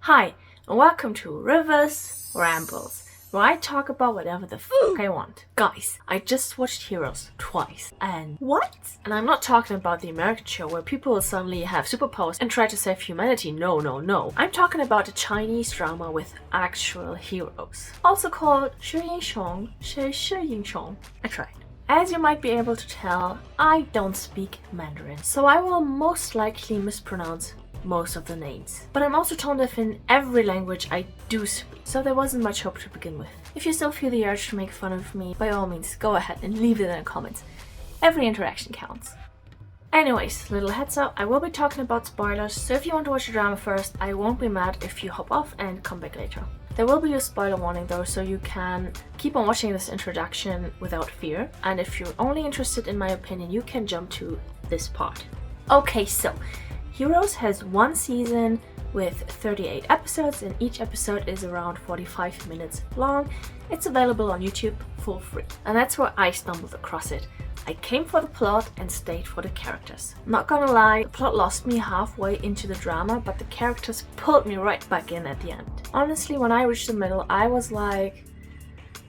Hi, and welcome to Ryvis Rambles, where I talk about whatever the fuck I want. Guys, I just watched Heroes twice, and what? And I'm not talking about the American show where people will suddenly have superpowers and try to save humanity. No. I'm talking about a Chinese drama with actual heroes, also called说英雄谁是英雄. I tried. As you might be able to tell, I don't speak Mandarin, so I will most likely mispronounce most of the names. But I'm also tone deaf in every language I do speak, so there wasn't much hope to begin with. If you still feel the urge to make fun of me, by all means go ahead and leave it in the comments. Every interaction counts. Anyways, little heads up, I will be talking about spoilers, so if you want to watch the drama first, I won't be mad if you hop off and come back later. There will be a spoiler warning though, so you can keep on watching this introduction without fear, and if you're only interested in my opinion, you can jump to this part. Okay, so Heroes has one season with 38 episodes, and each episode is around 45 minutes long. It's available on YouTube for free, and that's where I stumbled across it. I came for the plot and stayed for the characters. Not gonna lie, the plot lost me halfway into the drama, but the characters pulled me right back in at the end. Honestly, when I reached the middle, I was like,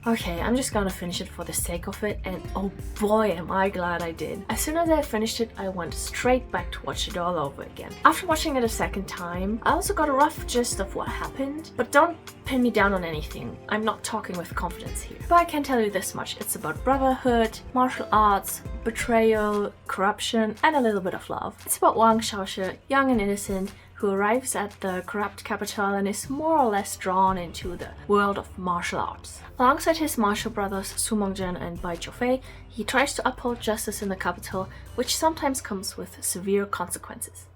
okay, I'm just gonna finish it for the sake of it, and oh boy am I glad I did. As soon as I finished it, I went straight back to watch it all over again. After watching it a second time, I also got a rough gist of what happened, but don't pin me down on anything. I'm not talking with confidence here. But I can tell you this much, it's about brotherhood, martial arts, betrayal, corruption, and a little bit of love. It's about Wang Xiaoshi, young and innocent, who arrives at the corrupt capital and is more or less drawn into the world of martial arts. Alongside his martial brothers Su Mengzhen and Bai choufei, he tries to uphold justice in the capital, which sometimes comes with severe consequences.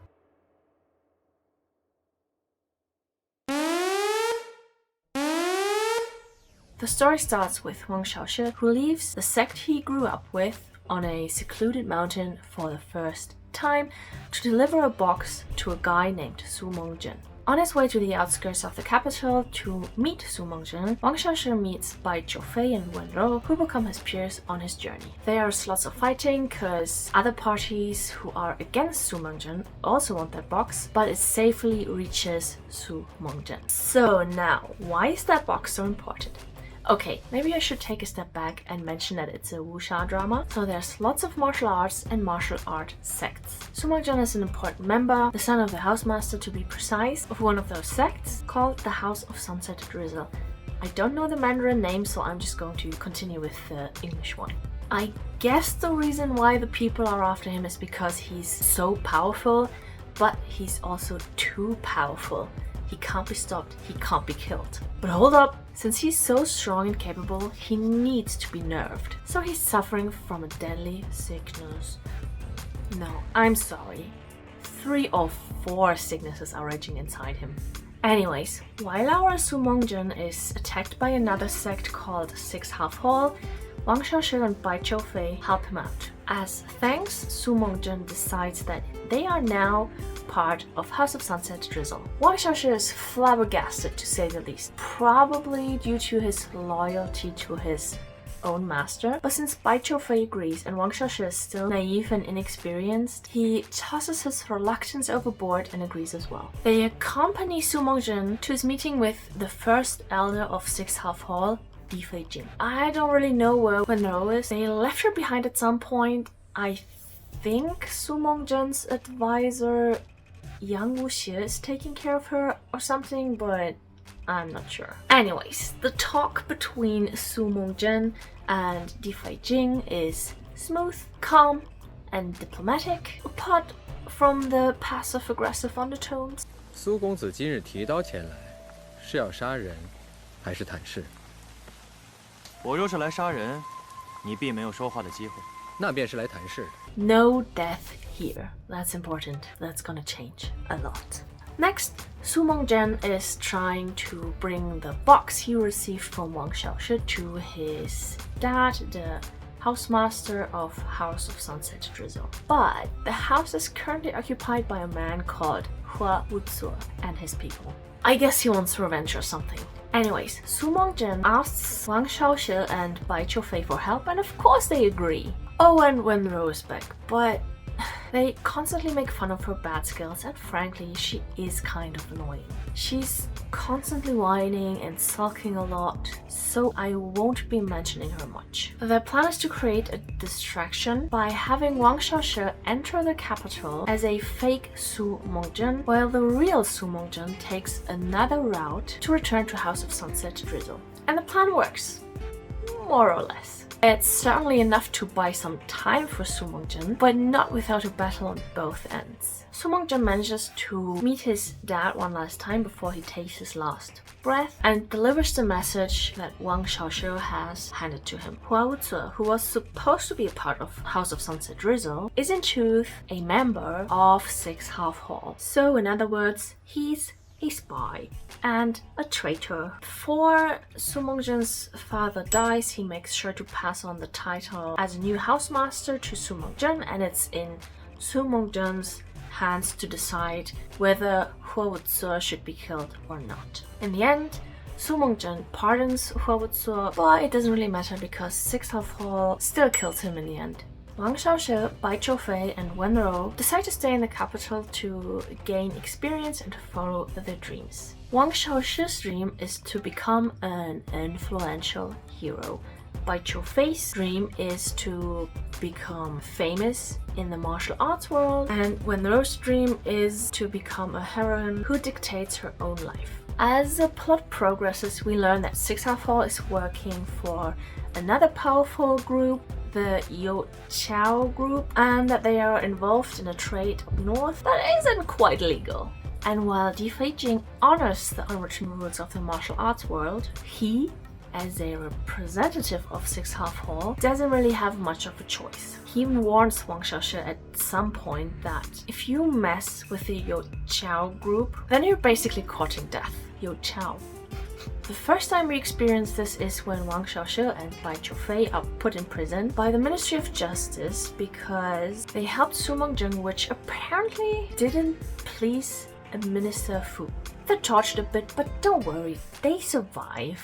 The story starts with Wang Xiaoshi, who leaves the sect he grew up with on a secluded mountain for the first time to deliver a box to a guy named Su Mengzhen. On his way to the outskirts of the capital to meet Su Mengzhen, Wang Xiaoshi meets Bai choufei and Wen Rou, who become his peers on his journey. There's lots of fighting because other parties who are against Su Mengzhen also want that box, but it safely reaches Su Mengzhen. So now, why is that box so important? Okay, maybe I should take a step back and mention that it's a wuxia drama, so there's lots of martial arts and martial art sects. Su Mengzhen is an important member, the son of the housemaster to be precise, of one of those sects called the House of Sunset Drizzle. I don't know the Mandarin name, so I'm just going to continue with the English one. I guess the reason why the people are after him is because he's so powerful, but he's also too powerful. He can't be stopped, he can't be killed. But hold up, since he's so strong and capable, he needs to be nerfed. So he's suffering from a deadly sickness. No, I'm sorry. 3 or 4 sicknesses are raging inside him. Anyways, while our Su Mengzhen is attacked by another sect called Six Half Hall, Wang Xiaoshi and Bai choufei help him out. As thanks, Su Mengzhen decides that they are now part of House of Sunset Drizzle. Wang Xiaoshi is flabbergasted to say the least, probably due to his loyalty to his own master. But since Bai choufei agrees and Wang Xiaoshi is still naive and inexperienced, he tosses his reluctance overboard and agrees as well. They accompany Su Mengzhen to his meeting with the first elder of Six Half Hall, Jing. I don't really know where Wen Rou is. They left her behind at some point. I think Su Mengzhen's advisor Yang Wuxie is taking care of her or something, but I'm not sure. Anyways, the talk between Su Mengzhen and Jing is smooth, calm, and diplomatic, apart from the passive-aggressive undertones. 苏公子今日提刀前来，是要杀人，还是谈事？我若是来杀人，你必没有说话的机会。那便是来谈事的。No death here. That's important. That's gonna change a lot. Next, Su Mengzhen is trying to bring the box he received from Wang Xiaoshi to his dad, the housemaster of House of Sunset Drizzle. But the house is currently occupied by a man called Hua Wuzuo and his people. I guess he wants revenge or something. Anyways, Su Mengzhen asks Wang Xiaoshi and Bai choufei for help, and of course they agree. Oh, and Wen Rou is back, but they constantly make fun of her bad skills, and frankly, she is kind of annoying. She's constantly whining and sulking a lot, so I won't be mentioning her much. Their plan is to create a distraction by having Wang Xiaoshi enter the capital as a fake Su Mengzhen, while the real Su Mengzhen takes another route to return to House of Sunset Drizzle. And the plan works, more or less. It's certainly enough to buy some time for Su Mengzhen, but not without a battle on both ends. Su Mengzhen manages to meet his dad one last time before he takes his last breath and delivers the message that Wang Xiaoshi has handed to him. Hua Wuzi, who was supposed to be a part of House of Sunset Drizzle, is in truth a member of 6 Half Hall. So in other words, he's a spy and a traitor. Before Su Mengzhen's father dies, he makes sure to pass on the title as a new housemaster to Su Mengzhen, and it's in Su Mengzhen's hands to decide whether Hua Wuzi should be killed or not. In the end, Su Mengzhen pardons Hua Wuzi, but it doesn't really matter because 6 Half Hall still kills him in the end. Wang Xiaoshi, Bai Choufei, and Wenrou decide to stay in the capital to gain experience and to follow their dreams. Wang Xiaoshi's dream is to become an influential hero. Bai Choufei's dream is to become famous in the martial arts world, and Wenrou's dream is to become a heroine who dictates her own life. As the plot progresses, we learn that 6 Half Hall is working for another powerful group, the Youqiao group, and that they are involved in a trade up north that isn't quite legal. And while Difei Jing honors the unwritten rules of the martial arts world, he, as a representative of 6 Half Hall, doesn't really have much of a choice. He even warns Wang Xiaoshi at some point that if you mess with the Youqiao group, then you're basically courting death. Youqiao. The first time we experience this is when Wang Xiaoshi and Bai Choufei are put in prison by the Ministry of Justice because they helped Su Mengzhen, which apparently didn't please Minister Fu. They're tortured a bit, but don't worry, they survive.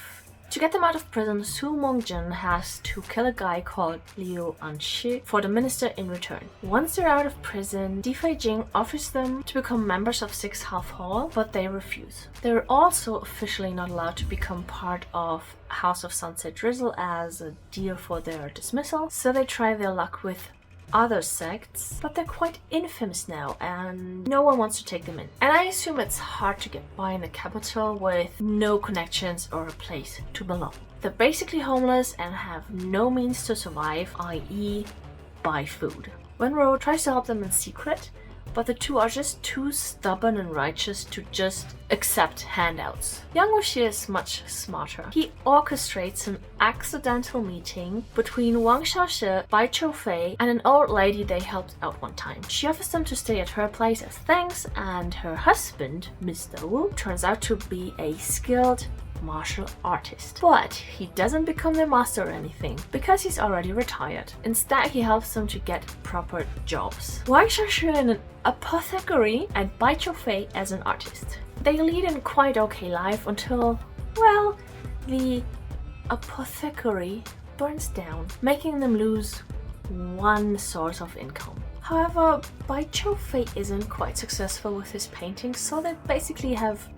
To get them out of prison, Su Mengzhen has to kill a guy called Liu Anshi for the minister in return. Once they're out of prison, Difei Jing offers them to become members of 6 Half Hall, but they refuse. They're also officially not allowed to become part of House of Sunset Drizzle as a deal for their dismissal, so they try their luck with other sects, but they're quite infamous now and no one wants to take them in. And I assume it's hard to get by in the capital with no connections or a place to belong. They're basically homeless and have no means to survive, i.e. buy food. Wenrou tries to help them in secret, but the two are just too stubborn and righteous to just accept handouts. Yang Wuxi is much smarter. He orchestrates an accidental meeting between Wang Xiaoshi, Bai Choufei, and an old lady they helped out one time. She offers them to stay at her place as thanks, and her husband, Mr. Wu, turns out to be a skilled martial artist. But he doesn't become their master or anything because he's already retired. Instead, he helps them to get proper jobs. Wang Xiaoshi in an apothecary and Bai Choufei as an artist. They lead a quite okay life until, well, the apothecary burns down, making them lose one source of income. However, Bai Choufei isn't quite successful with his paintings, so they basically have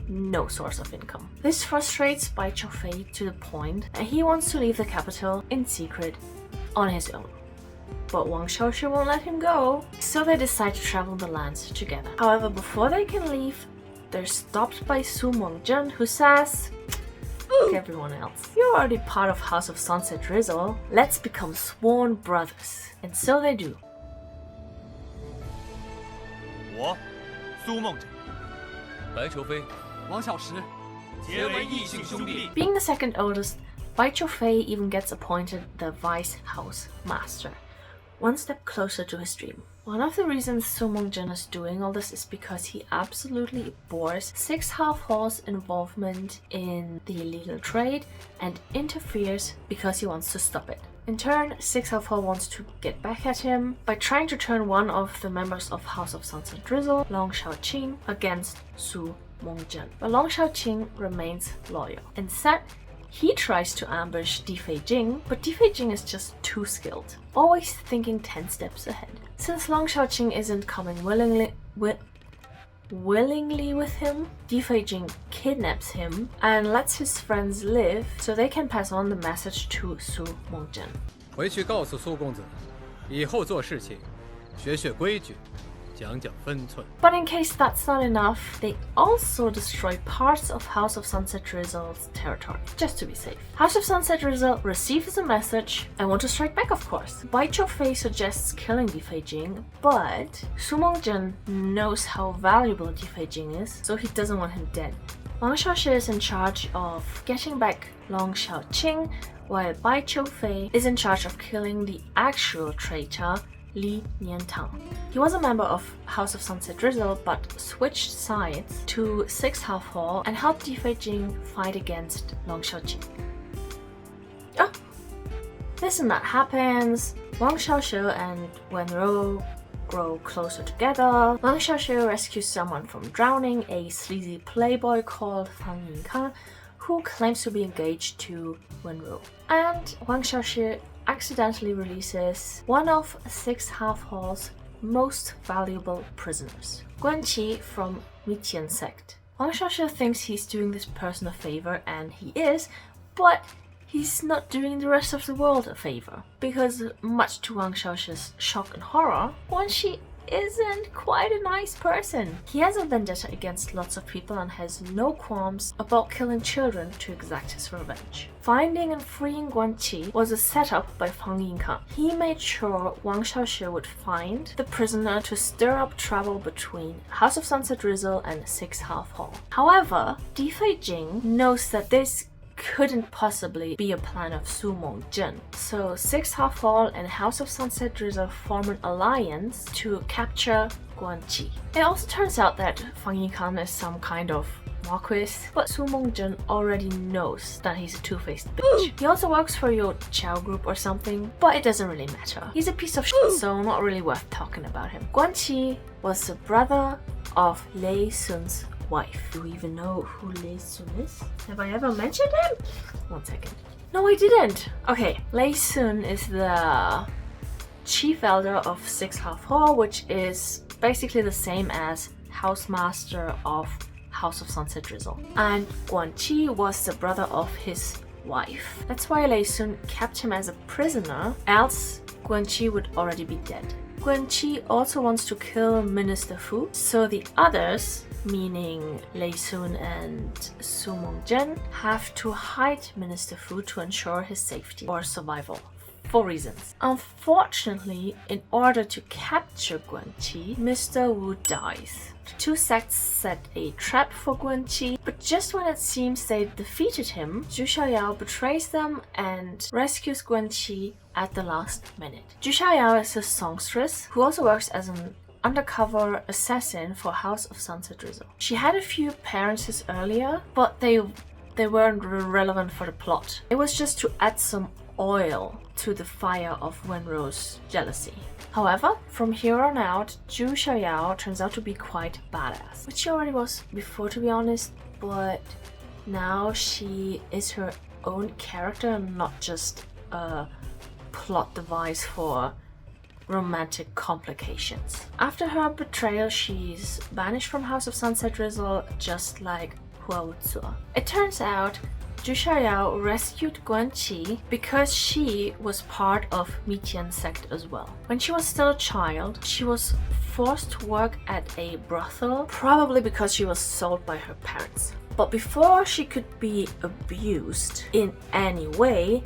no source of income. This frustrates Bai Choufei to the point that he wants to leave the capital in secret on his own. But Wang Xiaoshi won't let him go, so they decide to travel the lands together. However, before they can leave, they're stopped by Su Mengzhen, who says, "Look, everyone else, you're already part of House of Sunset Drizzle. Let's become sworn brothers." And so they do. 我，苏梦辰，白球飞，王小石，结为异姓兄弟。 Being the second oldest, Bai Choufei even gets appointed the vice house master, one step closer to his dream. One of the reasons Su Mengzhen is doing all this is because he absolutely abhors 6 Half Hall's involvement in the illegal trade and interferes because he wants to stop it. In turn, 6 Half Hall wants to get back at him by trying to turn one of the members of House of Sunset Drizzle, Long Xiaoqing, against Su Mengzhen. But Long Xiaoqing remains loyal. Instead, he tries to ambush Difei Jing, but Difei Jing is just too skilled, always thinking 10 steps ahead. Since Long Xiaoqing isn't coming willingly, willingly with him, Difei-jing kidnaps him and lets his friends live so they can pass on the message to Su Mengzhen. 回去告诉苏公子，以后做事情学学规矩，讲讲分寸。 But in case that's not enough, they also destroy parts of House of Sunset Drizzle's territory, just to be safe. House of Sunset Drizzle receives the message and want to strike back, of course. Bai Choufei suggests killing Difei-jing, but Su Mengzhen knows how valuable Difei-jing is, so he doesn't want him dead. Wang Xiaoshi is in charge of getting back Long Xiaoqing, while Bai Choufei is in charge of killing the actual traitor, Li Niantang. He was a member of House of Sunset Drizzle but switched sides to 6 Half Hall and helped Difei-jing fight against Long Xiaoqing. Oh, this and that happens. Wang Xiaoshi and Wenrou grow closer together. Wang Xiaoshi rescues someone from drowning, a sleazy playboy called Fang Yingkan, who claims to be engaged to Wenrou. And Wang Xiaoshi accidentally releases one of 6 Half Hall's most valuable prisoners, Guanqi from Mengzhen sect. Wang Xiaoshi thinks he's doing this person a favor, and he is, but he's not doing the rest of the world a favor, because much to Wang Xiaoshi's shock and horror, Guanqi isn't quite a nice person. He has a vendetta against lots of people and has no qualms about killing children to exact his revenge. Finding and freeing Guanqi was a setup by Fang Yingkan. He made sure Wang Xiaoshi would find the prisoner to stir up trouble between House of Sunset Drizzle and 6 Half Hall. However, Difei-jing knows that this couldn't possibly be a plan of Su Mengzhen. So 6 Half Hall and House of Sunset Drizzle form an alliance to capture Guanqi. It also turns out that Fang Yingkan is some kind of marquis, but Su Mengzhen already knows that he's a two-faced bitch. He also works for your Chow group or something, but it doesn't really matter. He's a piece of shit, so not really worth talking about him. Guanqi was the brother of Lei Sun's wife. Do we even know who Lei Sun is? Have I ever mentioned him? 1 second. No, I didn't. Okay, Lei Sun is the chief elder of 6 Half Hall, which is basically the same as housemaster of House of Sunset Drizzle. And Guanqi was the brother of his wife. That's why Lei Sun kept him as a prisoner, else Guanqi would already be dead. Guanqi also wants to kill Minister Fu, so the others, meaning Lei Sun and Su Mengzhen, have to hide Minister Fu to ensure his safety or survival. 4 reasons. Unfortunately, in order to capture Guanqi, Mr. Wu dies. The 2 sects set a trap for Guanqi, but just when it seems they defeated him, Zhu Xiaoyao betrays them and rescues Guanqi at the last minute. Zhu Xiaoyao is a songstress who also works as an undercover assassin for House of Sunset Drizzle. She had a few appearances earlier, but they weren't relevant for the plot. It was just to add some oil to the fire of Wenrou's jealousy. However, from here on out, Zhu Xiaoyao turns out to be quite badass, which she already was before, to be honest, but now she is her own character and not just a plot device for romantic complications. After her betrayal, she's banished from House of Sunset Drizzle, just like Hua Wuzi. It turns out Zhu Xiaoyao rescued Guanqi because she was part of Mengzhen sect as well. When she was still a child, she was forced to work at a brothel, probably because she was sold by her parents. But before she could be abused in any way,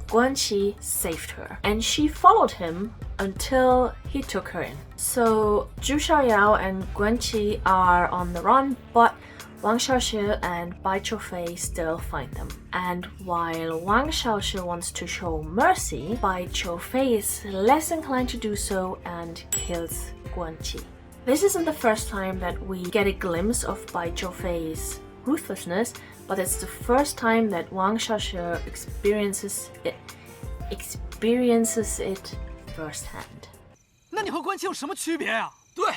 Guanqi saved her, and she followed him until he took her in. So Zhu Xiaoyao and Guanqi are on the run, but Wang Xiaoshi and Bai Choufei still find them. And while Wang Xiaoshi wants to show mercy, Bai Choufei is less inclined to do so and kills Guanqi. This isn't the first time that we get a glimpse of Bai Choufei's ruthlessness, but it's the first time that Wang Xiaoshi experiences it firsthand. 那你和关七有什么区别呀？对，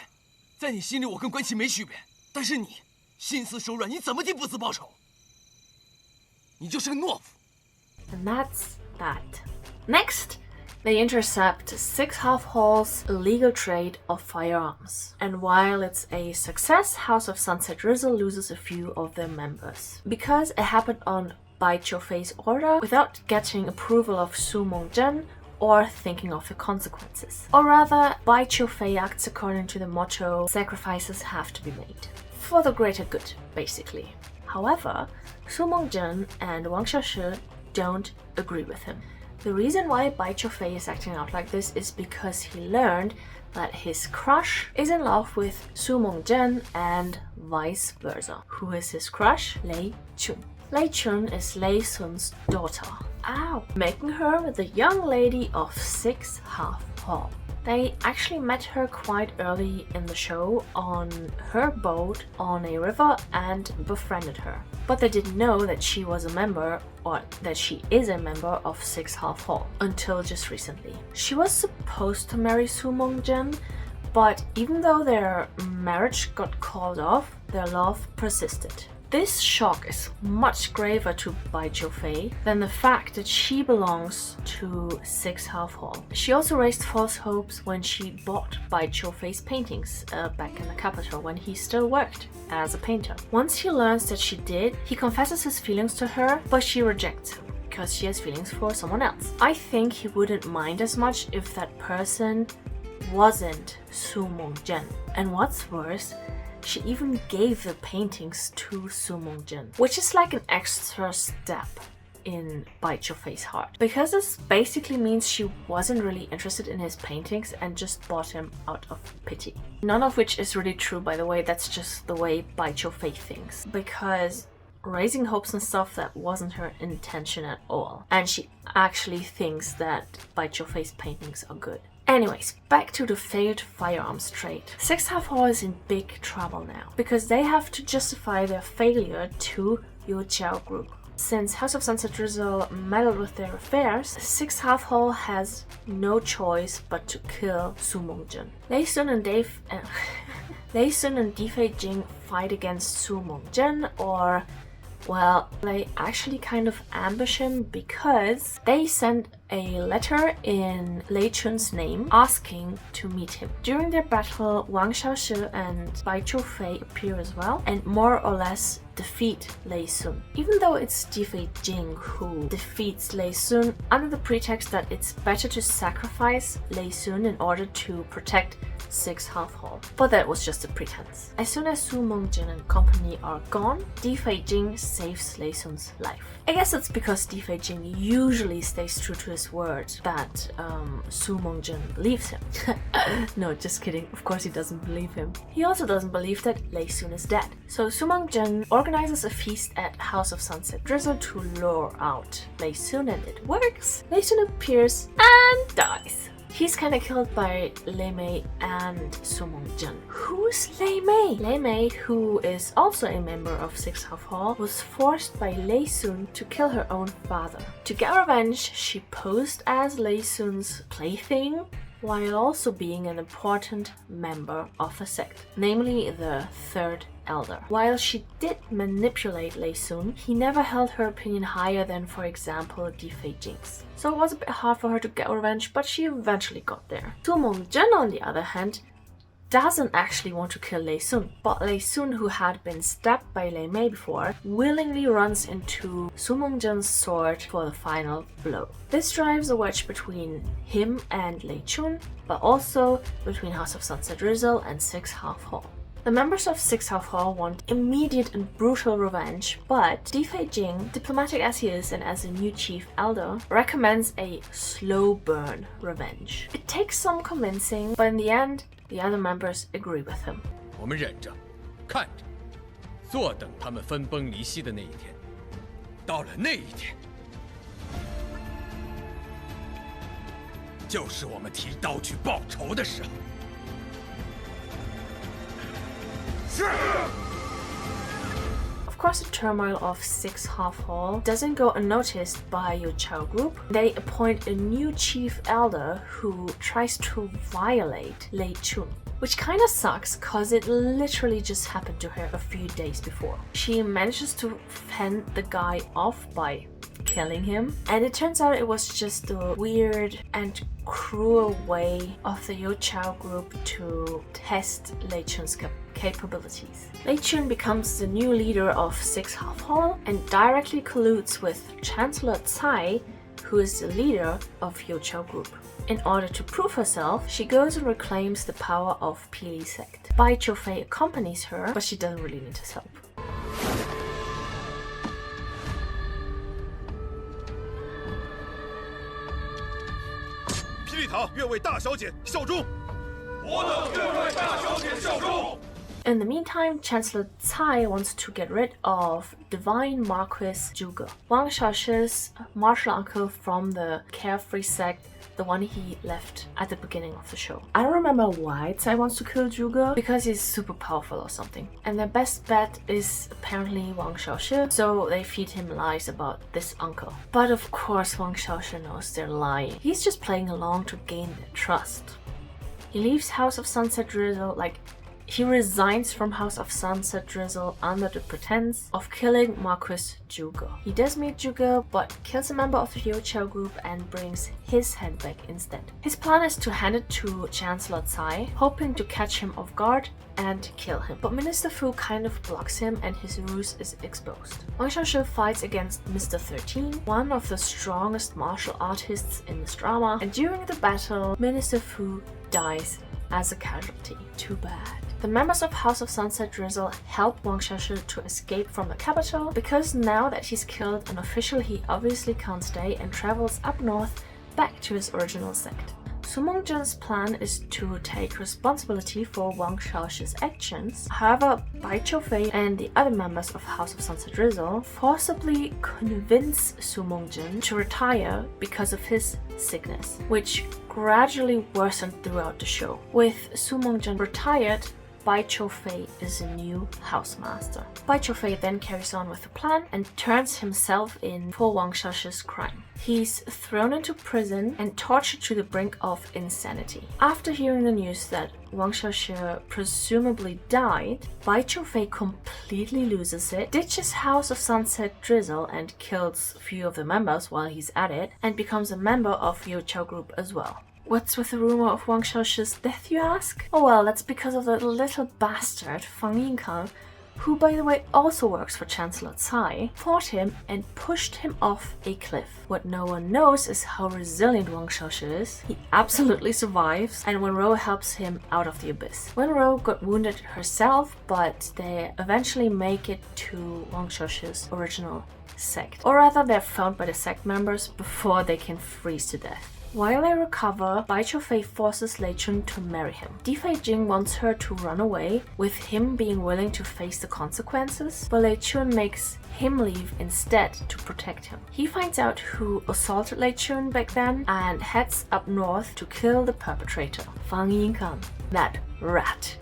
在你心里我跟关七没区别，但是你心慈手软，你怎么替不死报仇？你就是个懦夫。 And that's that. Next They intercept 6 half-hall's illegal trade of firearms. And while it's a success, House of Sunset Drizzle loses a few of their members. Because it happened on by Choufei's order without getting approval of mengzhen or thinking of the consequences. Or rather, Bai Choufei acts according to the motto, sacrifices have to be made. For the greater good, basically. However, mengzhen and Wang Xiaoshi don't agree with him. The reason why Bai Choufei is acting out like this is because he learned that his crush is in love with mengzhen and vice versa. Who is his crush? Lei Chun. Lei Chun is Lei Sun's daughter, making her the young lady of 6 half-hall. They actually met her quite early in the show on her boat on a river and befriended her. But they didn't know that she was a member, or that she is a member of 6 half-hall until just recently. She was supposed to marry mengzhen, but even though their marriage got called off, their love persisted. This shock is much graver to Bai Choufei than the fact that she belongs to 6 half-hall. She also raised false hopes when she bought Bai Choufei's paintings back in the capital when he still worked as a painter. Once he learns that she did, he confesses his feelings to her, but she rejects him because she has feelings for someone else. I think he wouldn't mind as much if that person wasn't mengzhen. And what's worse, she even gave the paintings to mengzhen, which is like an extra step in Bai Choufei's heart. Because this basically means she wasn't really interested in his paintings and just bought him out of pity. None of which is really true, by the way, that's just the way Bai Choufei thinks. Because raising hopes and stuff, that wasn't her intention at all. And she actually thinks that Bai Choufei's paintings are good. Anyways, back to the failed firearms trade. 6 half-hall is in big trouble now, because they have to justify their failure to Youqiao group. Since House of Sunset Drizzle meddled with their affairs, 6 half-hall has no choice but to kill mengzhen. Lei Sun and Difei Jing fight against mengzhen, or well, they actually kind of ambush him because they send a letter in Lei Chun's name asking to meet him. During their battle, Wang Xiaoshi and Bai Choufei appear as well and more or less defeat Lei Sun. Even though it's Difei Jing who defeats Lei Sun under the pretext that it's better to sacrifice Lei Sun in order to protect 6 half-hall. But that was just a pretense. As soon as mengzhen and company are gone, Difei Jing saves Lei Sun's life. I guess it's because Difei Jing usually stays true to his word that mengzhen believes him. No, just kidding. Of course he doesn't believe him. He also doesn't believe that Lei Sun is dead. So mengzhen organizes a feast at House of Sunset Drizzle to lure out Lei Sun, and it works. Lei Sun appears and dies. He's kinda killed by Lei Mei and mengzhen. Who's Lei Mei? Lei Mei, who is also a member of 6 half-hall, was forced by Lei Sun to kill her own father. To get revenge, she posed as Lei Sun's plaything, while also being an important member of the sect, namely the 3rd Elder. While she did manipulate Lei Sun, he never held her opinion higher than, for example, Difei Jing's. So it was a bit hard for her to get revenge, but she eventually got there. mengzhen, on the other hand, doesn't actually want to kill Lei Sun, but Lei Sun, who had been stabbed by Lei Mei before, willingly runs into mengzhen's sword for the final blow. This drives a wedge between him and Lei Chun, but also between House of Sunset Drizzle and 6 half-hall. The members of 6 half-hall want immediate and brutal revenge, but Difei Jing, diplomatic as he is and as a new chief elder, recommends a slow burn revenge. It takes some convincing, but in the end, the other members agree with him. 我们忍着，看着，坐等他们分崩离析的那一天。到了那一天，就是我们提刀去报仇的时候。 Of course, the turmoil of 6 half-hall doesn't go unnoticed by Youqiao group. They appoint a new chief elder who tries to violate Lei Chun, which kinda sucks cause it literally just happened to her a few days before. She manages to fend the guy off by killing him. And it turns out it was just a weird and cruel way of the Yo Chao group to test Lei Chun's capabilities. Lei Chun becomes the new leader of 6 Half Hall and directly colludes with Chancellor Cai, who is the leader of Yo Chao group. In order to prove herself, she goes and reclaims the power of Pili sect. Bai Choufei accompanies her, but she doesn't really need his help. 霹雳塔愿为大小姐效忠。我等愿为大小姐效忠。 In the meantime, Chancellor Cai wants to get rid of Divine Marquis Zhuge, Wang Xiaoshi's martial uncle from the Carefree sect, the one he left at the beginning of the show. I don't remember why Cai wants to kill Zhuge, because he's super powerful or something. And their best bet is apparently Wang Xiaoshi, so they feed him lies about this uncle. But of course Wang Xiaoshi knows they're lying. He's just playing along to gain their trust. He leaves House of Sunset Drizzle he resigns from House of Sunset Drizzle under the pretense of killing Marquis Zhuge. He does meet Zhuge, but kills a member of the Yo Chao group and brings his head back instead. His plan is to hand it to Chancellor Cai, hoping to catch him off guard and kill him. But Minister Fu kind of blocks him and his ruse is exposed. Wang Xiaoshi fights against Mr. 13, one of the strongest martial artists in this drama, and during the battle, Minister Fu dies as a casualty. Too bad. The members of House of Sunset Drizzle help Wang Xiaoshi to escape from the capital, because now that he's killed an official he obviously can't stay and travels up north back to his original sect. Su Mengzhen's plan is to take responsibility for Wang Xiaoshi's actions. However, Bai Choufei and the other members of House of Sunset Drizzle forcibly convince Su Mengzhen to retire because of his sickness, which gradually worsened throughout the show. With Su Mengzhen retired, Bai Choufei is a new housemaster. Bai Choufei then carries on with the plan and turns himself in for Wang Xiaoshi's crime. He's thrown into prison and tortured to the brink of insanity. After hearing the news that Wang Xiaoshi presumably died, Bai Choufei completely loses it, ditches House of Sunset Drizzle and kills a few of the members while he's at it, and becomes a member of Yo Chao group as well. What's with the rumor of Wang Xiaoshi's death, you ask? Oh well, that's because of the little bastard Fang Yingkan, who by the way also works for Chancellor Cai, fought him and pushed him off a cliff. What no one knows is how resilient Wang Xiaoshi is. He absolutely survives, and Wenro helps him out of the abyss. Wenro got wounded herself, but they eventually make it to Wang Xiaoshi's original sect. Or rather, they're found by the sect members before they can freeze to death. While they recover, Bai Choufei forces Lei Chun to marry him. Difei Jing wants her to run away, with him being willing to face the consequences, but Lei Chun makes him leave instead to protect him. He finds out who assaulted Lei Chun back then and heads up north to kill the perpetrator, Fang Yingkan, that rat.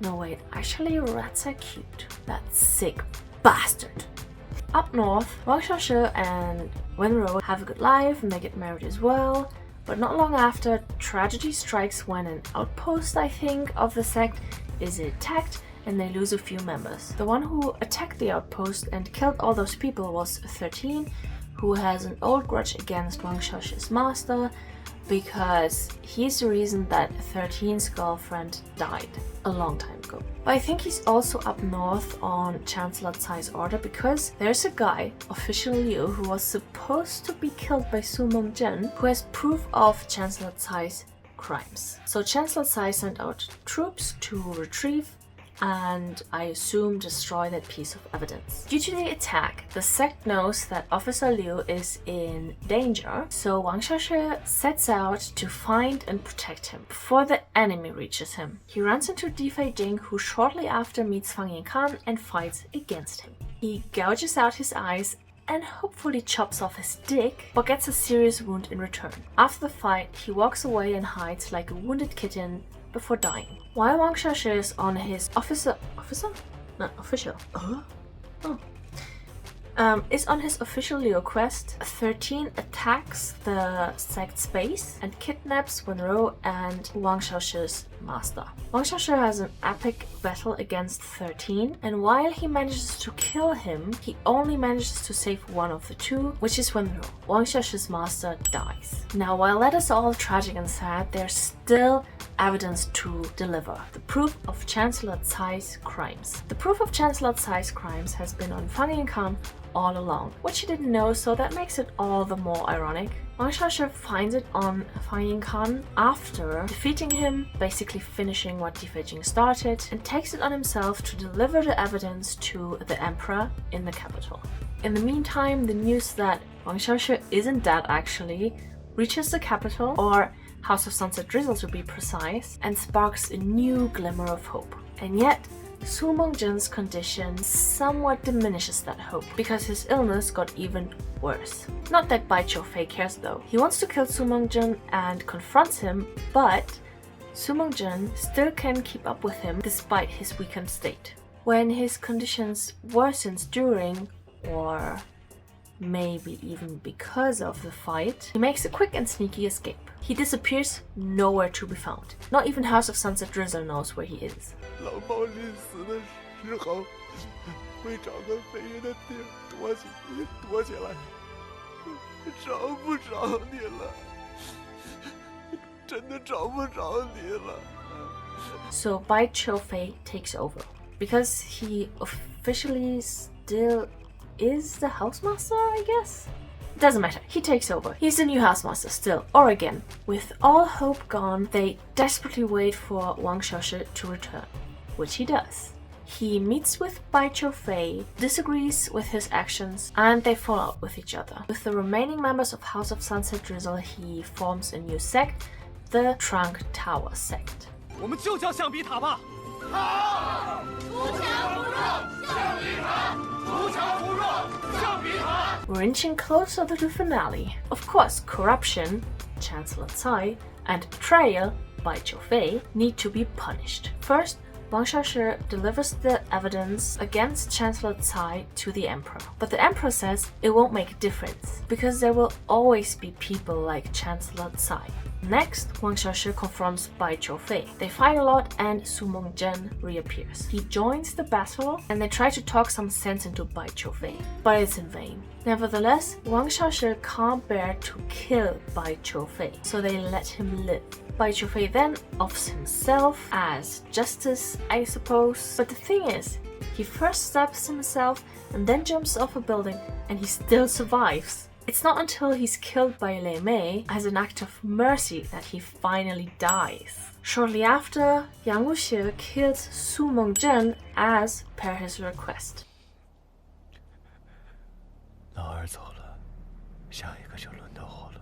No wait, actually rats are cute. That sick bastard. Up north, Wang Xiaoshi and Wenro have a good life and they get married as well, but not long after, tragedy strikes when an outpost, I think, of the sect is attacked and they lose a few members. The one who attacked the outpost and killed all those people was 13, who has an old grudge against Wang Xiaoshi's master, because he's the reason that 13's girlfriend died a long time ago. But I think he's also up north on Chancellor Cai's order, because there's a guy, Official Liu, who was supposed to be killed by Su Mengzhen, who has proof of Chancellor Cai's crimes. So Chancellor Cai sent out troops to retrieve and I assume destroy that piece of evidence. Due to the attack, the sect knows that Officer Liu is in danger, so Wang Xiaoshi sets out to find and protect him before the enemy reaches him. He runs into Difei Jing, who shortly after meets Fang Yingkan and fights against him. He gouges out his eyes and hopefully chops off his dick, but gets a serious wound in return. After the fight, he walks away and hides like a wounded kitten before dying. While Wang Xiaoshi is on his official is on his official Leo quest. 13 attacks the sect's base and kidnaps Wenrou and Wang Xiaoshi's master. Wang Xiaoshi has an epic battle against 13, and while he manages to kill him, he only manages to save one of the two, which is Wenrou. Wang Xiaoshi's master dies. Now, while that is all tragic and sad, there's still evidence to deliver. The proof of Chancellor Cai's crimes. The proof of Chancellor Cai's crimes has been on Fang Yingkan all along, which he didn't know, so that makes it all the more ironic. Wang Xiaoshi finds it on Fang Yingkan after defeating him, basically finishing what Difei started, and takes it on himself to deliver the evidence to the emperor in the capital. In the meantime, the news that Wang Xiaoshi isn't dead actually reaches the capital, or House of Sunset Drizzle to be precise, and sparks a new glimmer of hope. And yet, Su Mengzhen's condition somewhat diminishes that hope, because his illness got even worse. Not that Bai Choufei cares though. He wants to kill Su Mengzhen and confronts him, but Su Mengzhen still can keep up with him despite his weakened state. When his conditions worsens during, or maybe even because of the fight, he makes a quick and sneaky escape. He disappears, nowhere to be found. Not even House of Sunset Drizzle knows where he is. 老猫临死的时候，会找个没人的地儿躲起来，找不着你了，真的找不着你了。 So Bai Choufei takes over, because he officially still is the housemaster, I guess? Doesn't matter, he takes over. He's the new housemaster still, or again. With all hope gone, they desperately wait for Wang Xiaoshi to return, which he does. He meets with Bai Choufei, disagrees with his actions, and they fall out with each other. With the remaining members of House of Sunset Drizzle, he forms a new sect, the Trunk Tower sect. 我们就叫象鼻塔吧。好，图强不弱，象鼻塔；图强不弱，象鼻塔。 We're inching closer to the finale. Of course, corruption, Chancellor Cai, and betrayal, Bai Choufei, need to be punished. First, Wang Xiaoshi delivers the evidence against Chancellor Cai to the emperor. But the emperor says it won't make a difference, because there will always be people like Chancellor Cai. Next, Wang Xiaoshi confronts Bai Choufei. They fight a lot and Su Mengzhen reappears. He joins the battle and they try to talk some sense into Bai Choufei, but it's in vain. Nevertheless, Wang Xiaoshi can't bear to kill Bai Choufei, so they let him live. Bai Choufei then offs himself as justice, I suppose. But the thing is, he first stabs himself and then jumps off a building, and he still survives. It's not until he's killed by Lei Mei as an act of mercy that he finally dies. Shortly after, Yang Wuxie kills Su Mengzhen as per his request. 老二走了，下一个就轮到我了。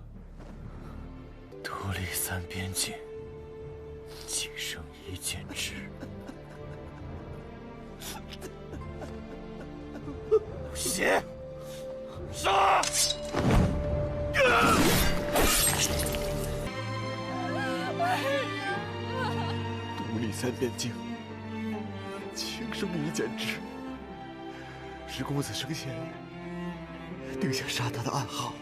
独立三边境，仅剩一剑之。血，杀！ 独立三边境，轻生一剑之，是公子生前定下杀他的暗号。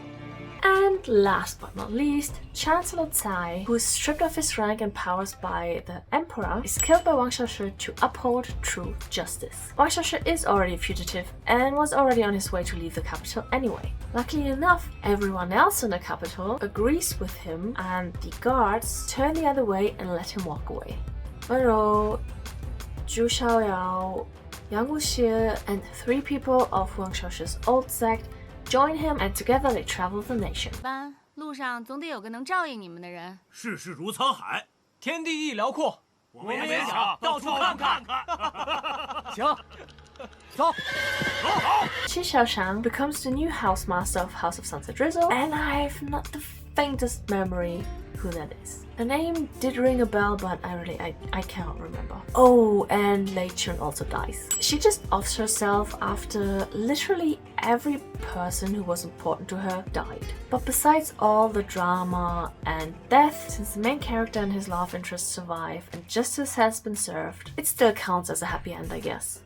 And last but not least, Chancellor Cai, who is stripped of his rank and powers by the Emperor, is killed by Wang Xiaoshi to uphold true justice. Wang Xiaoshi is already a fugitive and was already on his way to leave the capital anyway. Luckily enough, everyone else in the capital agrees with him and the guards turn the other way and let him walk away. Wenrou, Zhu Xiaoyao, Yang Wuxie, and 3 people of Wang Xiaoshi's old sect join him, and together they travel the nation. 班路上总得有个能照应你们的人。世事如沧海，天地亦辽阔，我们也想到处看看。行，走，走好。 Qi Xiaoshang becomes the new housemaster of House of Sunset Drizzle, and I've not the faintest memory who that is. The name did ring a bell, but I cannot remember. Oh, and Lei Chun also dies. She just offs herself after literally every person who was important to her died. But besides all the drama and death, since the main character and his love interest survive and justice has been served, it still counts as a happy end, I guess.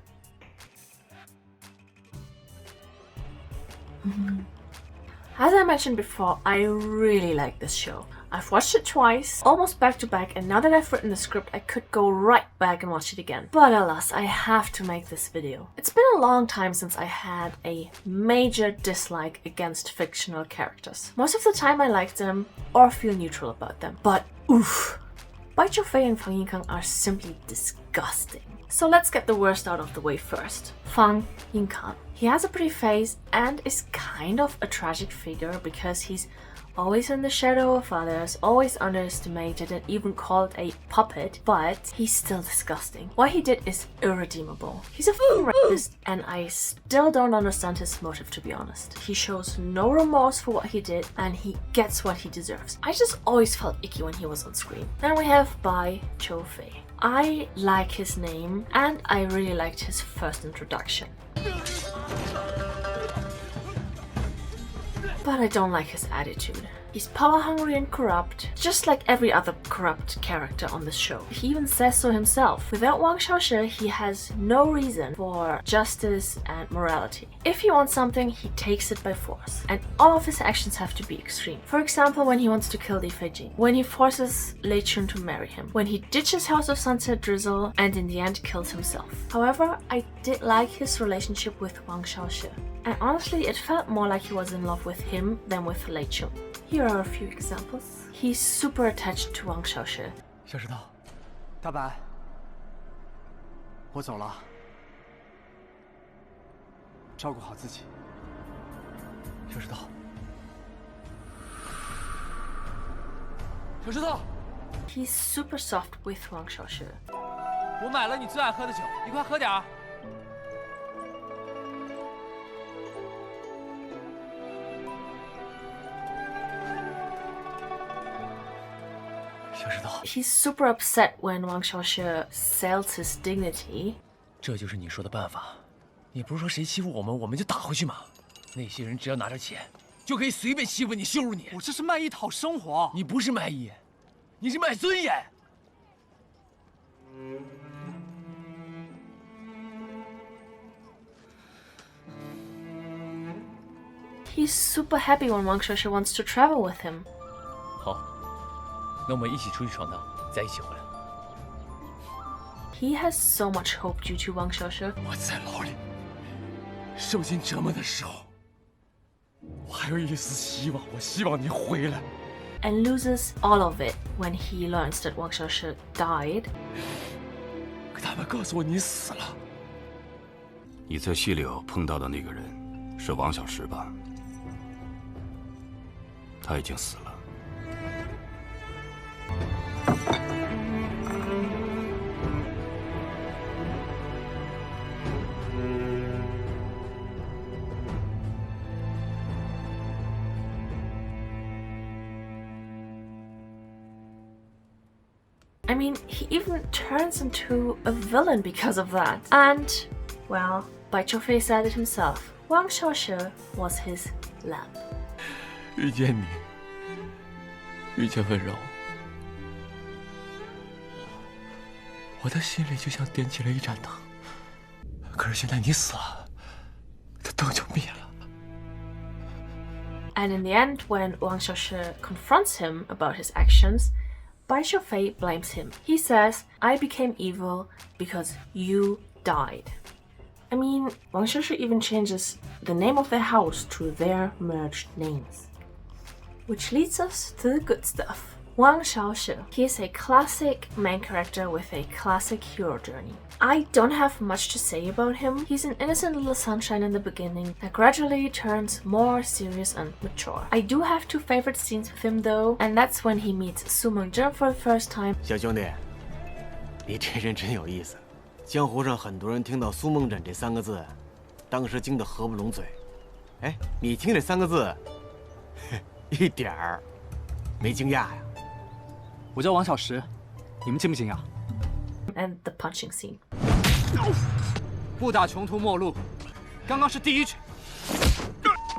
As I mentioned before, I really like this show. I've watched it twice, almost back to back, and now that I've written the script, I could go right back and watch it again. But alas, I have to make this video. It's been a long time since I had a major dislike against fictional characters. Most of the time I like them or feel neutral about them. But oof, Bai Choufei and Fang Yingkang are simply disgusting. So let's get the worst out of the way first. Fang Yingkang. He has a pretty face and is kind of a tragic figure because he's always in the shadow of others, always underestimated and even called a puppet, but he's still disgusting. What he did is irredeemable. He's a fucking rapist and I still don't understand his motive, to be honest. He shows no remorse for what he did and he gets what he deserves. I just always felt icky when he was on screen. Then we have Bai Choufei. I like his name and I really liked his first introduction. But I don't like his attitude. He's power hungry and corrupt, just like every other corrupt character on this show. He even says so himself. Without Wang Xiaoshi, he has no reason for justice and morality. If he wants something, he takes it by force. And all of his actions have to be extreme. For example, when he wants to kill Li Feijing, when he forces Lei Chun to marry him, when he ditches House of Sunset Drizzle and in the end kills himself. However, I did like his relationship with Wang Xiaoshi. And honestly, it felt more like he was in love with him than with Lei Chun. Here are a few examples. He's super attached to Wang Xiaoshi. 小石头，大白，我走了，照顾好自己。小石头，小石头， He's super soft with Wang Xiaoshi. 我买了你最爱喝的酒，你快喝点儿。 He's super upset when Wang Xiaoshi sells his dignity. 这就是你说的办法。你不是说谁欺负我们，我们就打回去吗？那些人只要拿着钱，就可以随便欺负你、羞辱你。我这是卖艺讨生活。你不是卖艺，你是卖尊严。He's super happy when Wang Xiaoshi wants to travel with him. 好。 那我们一起出去闯荡，再一起回来。He has so much hope due to Wang Xiaoshi. 我在牢里受尽折磨的时候，我还有一丝希望。我希望你回来。 And loses all of it when he learns that Wang Xiaoshi died. 可他们告诉我你死了。你在溪流碰到的那个人是王小石吧？他已经死了。 I mean, he even turns into a villain because of that. And, well, Bai Choufei said it himself. Wang Xiaoshi was his lamp. 遇见你，遇见温柔，我的心里就像点起了一盏灯。可是现在你死了，这灯就灭了。 And in the end, when Wang Xiaoshi confronts him about his actions, Bai Choufei blames him. He says, I became evil because you died. I mean, Wang Xiaoshi even changes the name of their house to their merged names. Which leads us to the good stuff. Wang Xiaoshi. He is a classic main character with a classic hero journey. I don't have much to say about him. He's an innocent little sunshine in the beginning that gradually turns more serious and mature. I do have two favorite scenes with him though, and that's when he meets mengzhen for the first time. 小兄弟，你这人真有意思。江湖上很多人听到苏梦枕这3个字，当时惊得合不拢嘴。哎，你听这3个字，一点儿没惊讶呀？我叫王小石，你们惊不惊讶？ And the punching scene. 不打穷途末路，刚刚是第1拳；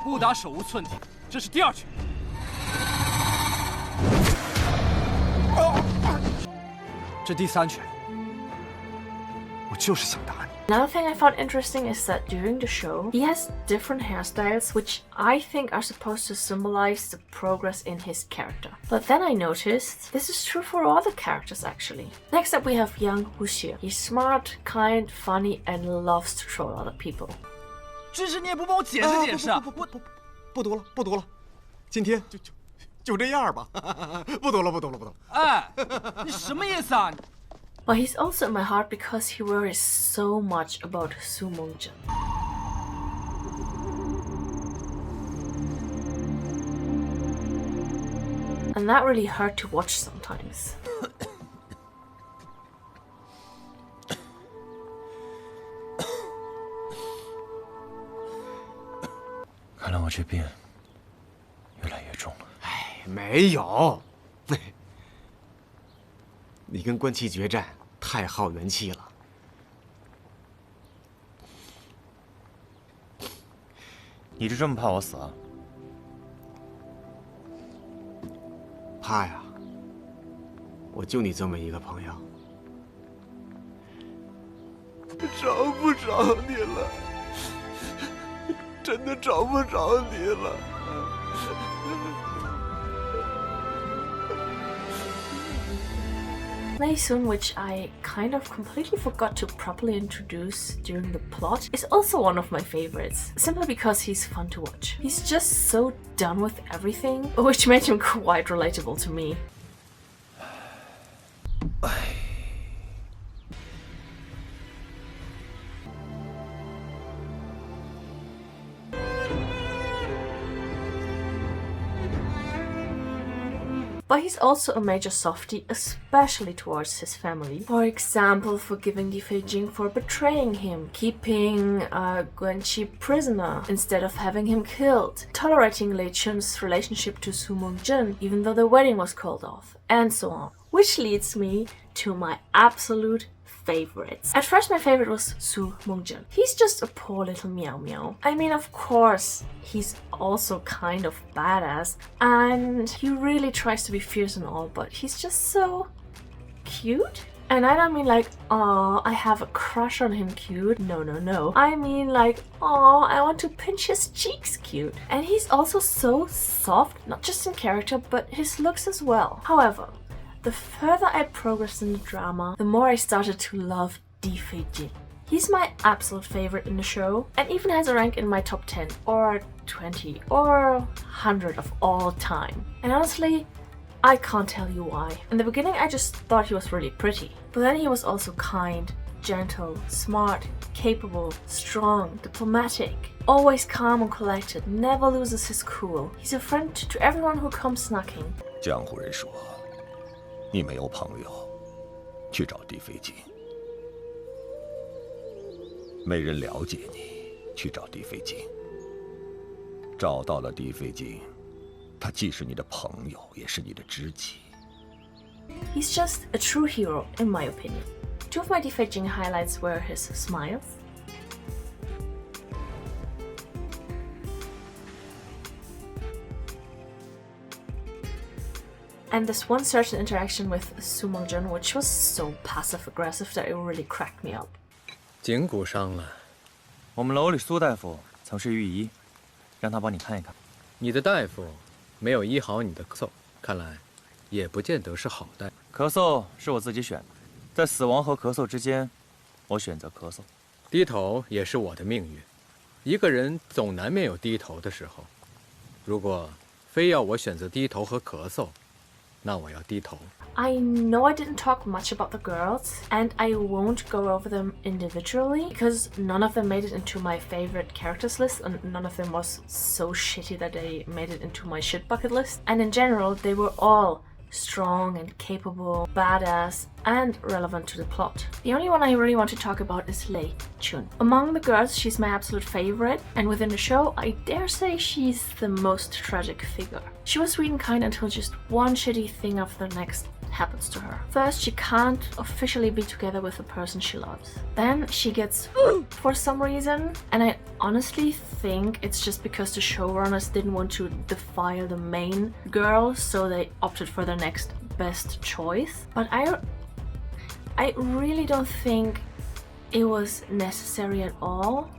不打手无寸铁，这是第2拳。这第3拳，我就是想打你。Another thing I found interesting is that during the show, he has different hairstyles, which I think are supposed to symbolize the progress in his character. But then I noticed this is true for all the characters actually. Next up we have Yang Wuxie. He's smart, kind, funny, and loves to troll other people. 真是你也不帮我解释解释啊！不读了，不读了，今天就这样吧，不读了，不读了，不读了。哎，你什么意思啊？ But he's also in my heart because he worries so much about Su Mengzhen. And that really hurt to watch sometimes. 看来我这病越来越重了。哎，没有，你跟关七决战太耗元气了。你就这么怕我死啊？怕呀！我就你这么一个朋友。找不着你了。 真的找不着你了。Soon, which I kind of completely forgot to properly introduce during the plot, is also one of my favorites, simply because he's fun to watch. He's just so done with everything, which made him quite relatable to me. But he's also a major softie, especially towards his family. For example, forgiving Di Feijing for betraying him, keeping Guanqi prisoner instead of having him killed, tolerating Lei Chun's relationship to Su Mengzhen even though the wedding was called off, and so on. Which leads me to my absolute favorites. At first my favorite was Su Mengzhen. He's just a poor little meow meow. I mean, of course, he's also kind of badass and he really tries to be fierce and all, but he's just so cute. And I don't mean like, oh, I have a crush on him cute. No, no, no. I mean like, oh, I want to pinch his cheeks cute. And he's also so soft, not just in character, but his looks as well. However, the further I progressed in the drama, the more I started to love Di Feijing. He's my absolute favorite in the show and even has a rank in my top 10 or 20 or 100 of all time. And honestly, I can't tell you why. In the beginning I just thought he was really pretty, but then he was also kind, gentle, smart, capable, strong, diplomatic, always calm and collected, never loses his cool. He's a friend to everyone who comes knocking. 江湖人说，你没有朋友，去找狄飞金；没人了解你，去找狄飞金。找到了狄飞金，他既是你的朋友，也是你的知己。He's just a true hero, in my opinion. Two of my Di Feijing highlights were his smiles and this one certain interaction with Su Mengzhen, which was so passive-aggressive that it really cracked me up. 颈骨伤了，我们楼里苏大夫曾是御医，让他帮你看一看。你的大夫没有医好你的咳嗽，看来也不见得是好大夫。咳嗽是我自己选的，在死亡和咳嗽之间，我选择咳嗽。低头也是我的命运，一个人总难免有低头的时候。如果非要我选择低头和咳嗽，那我要低头。 I know I didn't talk much about the girls, and I won't go over them individually, because none of them made it into my favorite characters list, and none of them was so shitty that they made it into my shit bucket list. And in general, they were all strong and capable, badass, and relevant to the plot. The only one I really want to talk about is Lei Chun. Among the girls, she's my absolute favorite, and within the show, I dare say she's the most tragic figure. She was sweet and kind until just one shitty thing after the next happens to her. First, she can't officially be together with the person she loves. Then she gets for some reason, and I honestly think it's just because the showrunners didn't want to defile the main girl, so they opted for the next best choice. But I really don't think it was necessary at all.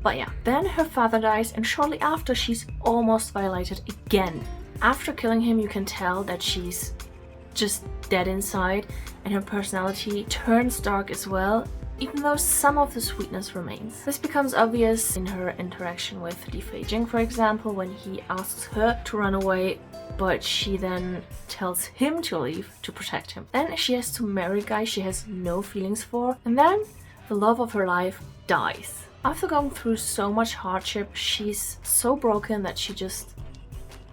But yeah, then her father dies, and shortly after she's almost violated again. After killing him, you can tell that she's just dead inside, and her personality turns dark as well, even though some of the sweetness remains. This becomes obvious in her interaction with Jing, for example, when he asks her to run away, but she then tells him to leave to protect him. Then she has to marry a guy she has no feelings for, and then the love of her life dies. After going through so much hardship, she's so broken that she just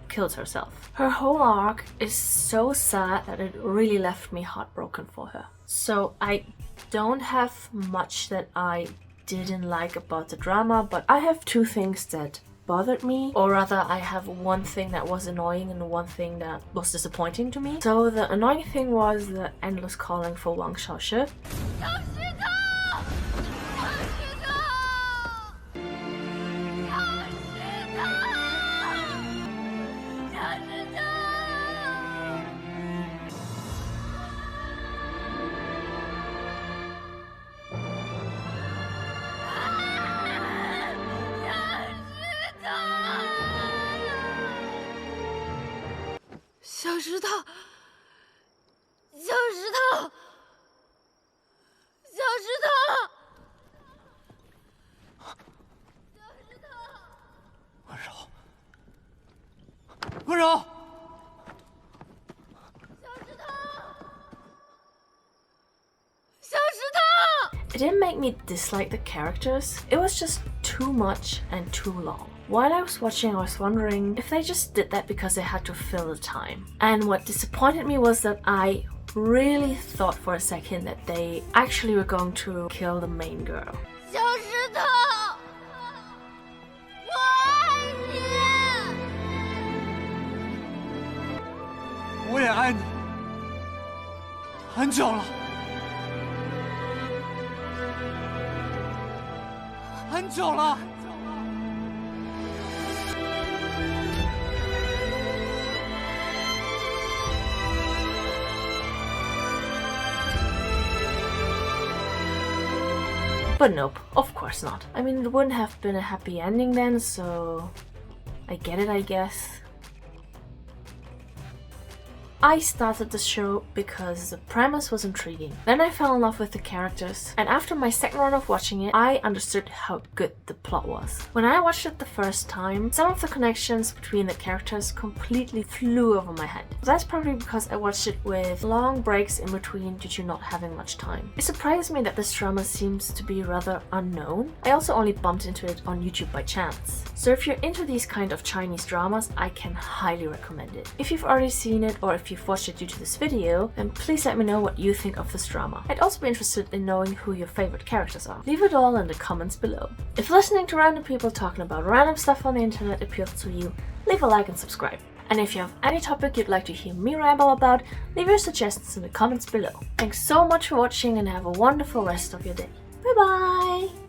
kills herself. Her whole arc is so sad that it really left me heartbroken for her. So I don't have much that I didn't like about the drama, but I have two things that bothered me, or rather I have one thing that was annoying and one thing that was disappointing to me. So the annoying thing was the endless calling for Wang Xiaoshi.温柔，It didn't make me dislike the characters, it was just too much and too long. While I was watching, I was wondering if they just did that because they had to fill the time. And what disappointed me was that I really thought for a second that they actually were going to kill the main girl. 小石头，我爱你。我也爱你，很久了，很久了。But nope, of course not. I mean, it wouldn't have been a happy ending then, so I get it, I guess. I started the show because the premise was intriguing. Then I fell in love with the characters, and after my second run of watching it, I understood how good the plot was. When I watched it the first time, some of the connections between the characters completely flew over my head. That's probably because I watched it with long breaks in between due to not having much time. It surprised me that this drama seems to be rather unknown. I also only bumped into it on YouTube by chance. So if you're into these kind of Chinese dramas, I can highly recommend it. If you've already seen it, or if you've watched it due to this video, then please let me know what you think of this drama. I'd also be interested in knowing who your favorite characters are. Leave it all in the comments below. If listening to random people talking about random stuff on the internet appeals to you, leave a like and subscribe. And if you have any topic you'd like to hear me ramble about, leave your suggestions in the comments below. Thanks so much for watching and have a wonderful rest of your day. Bye bye!